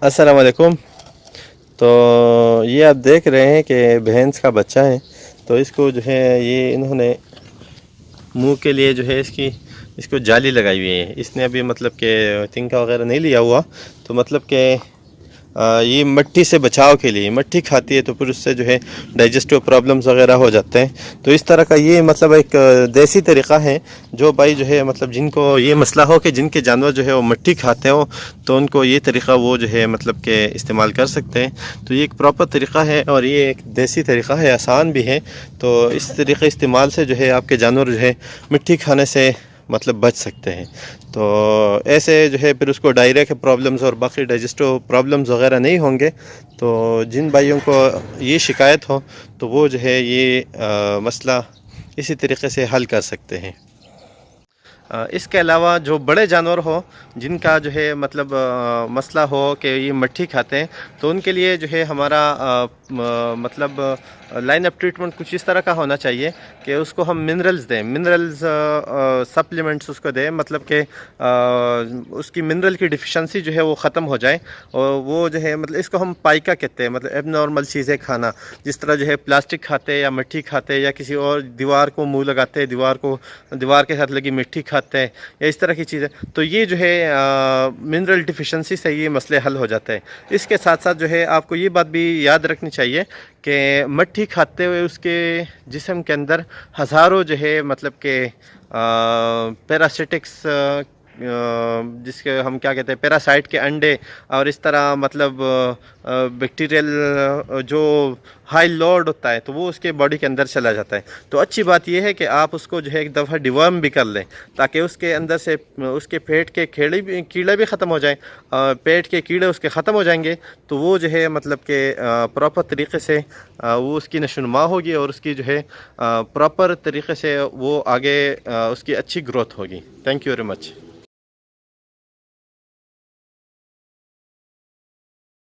السلام علیکم. تو یہ آپ دیکھ رہے ہیں کہ بھینس کا بچہ ہے. تو اس کو جو ہے یہ انہوں نے منہ کے لیے جو ہے اس کو جالی لگائی ہوئی ہے. اس نے ابھی مطلب کہ تنکا وغیرہ نہیں لیا ہوا. تو مطلب کہ یہ مٹی سے بچاؤ کے لیے مٹی کھاتی ہے، تو پھر اس سے جو ہے ڈائجسٹو پرابلمز وغیرہ ہو جاتے ہیں. تو اس طرح کا یہ مطلب ایک دیسی طریقہ ہے جو بھائی جو ہے مطلب جن کو یہ مسئلہ ہو کہ جن کے جانور جو ہے وہ مٹی کھاتے ہو، تو ان کو یہ طریقہ وہ جو ہے مطلب کہ استعمال کر سکتے ہیں. تو یہ ایک پراپر طریقہ ہے اور یہ ایک دیسی طریقہ ہے، آسان بھی ہے. تو اس طریقے استعمال سے جو ہے آپ کے جانور جو ہے مٹی کھانے سے مطلب بچ سکتے ہیں. تو ایسے جو ہے پھر اس کو ڈائریا کے پرابلمز اور باقی ڈائجسٹو پرابلمز وغیرہ نہیں ہوں گے. تو جن بھائیوں کو یہ شکایت ہو تو وہ جو ہے یہ مسئلہ اسی طریقے سے حل کر سکتے ہیں. اس کے علاوہ جو بڑے جانور ہو جن کا جو ہے مطلب مسئلہ ہو کہ یہ مٹی کھاتے ہیں، تو ان کے لیے جو ہے ہمارا مطلب لائن اپ ٹریٹمنٹ کچھ اس طرح کا ہونا چاہیے کہ اس کو ہم منرلز دیں، منرلز سپلیمنٹس اس کو دیں، مطلب کہ اس کی منرل کی ڈیفیشنسی جو ہے وہ ختم ہو جائے. اور وہ جو ہے مطلب اس کو ہم پائکا کہتے ہیں، مطلب ایب نارمل چیزیں کھانا، جس طرح جو ہے پلاسٹک کھاتے یا مٹی کھاتے یا کسی اور دیوار کو منہ لگاتے، دیوار کے ساتھ لگی مٹی کھاتے ہیں یا اس طرح کی چیزیں. تو یہ جو ہے منرل ڈیفیشنسی سے یہ مسئلے حل ہو جاتے ہیں. اس کے ساتھ ساتھ جو ہے آپ کو یہ بات بھی یاد رکھنی چاہیے کہ مٹی کھاتے ہوئے اس کے جسم کے اندر ہزاروں جو ہے مطلب کہ پیراسٹکس، جس کے ہم کیا کہتے ہیں پیراسائٹ کے انڈے، اور اس طرح مطلب بیکٹیریل جو ہائی لوڈ ہوتا ہے تو وہ اس کے باڈی کے اندر چلا جاتا ہے. تو اچھی بات یہ ہے کہ آپ اس کو جو ہے ایک دفعہ ڈیورم بھی کر لیں تاکہ اس کے اندر سے اس کے پیٹ کے کیڑے بھی ختم ہو جائیں. پیٹ کے کیڑے اس کے ختم ہو جائیں گے تو وہ جو ہے مطلب کہ پراپر طریقے سے وہ اس کی نشو و نما ہوگی اور اس کی جو ہے پراپر طریقے سے وہ آگے اس کی اچھی گروتھ ہوگی. Thank you very much.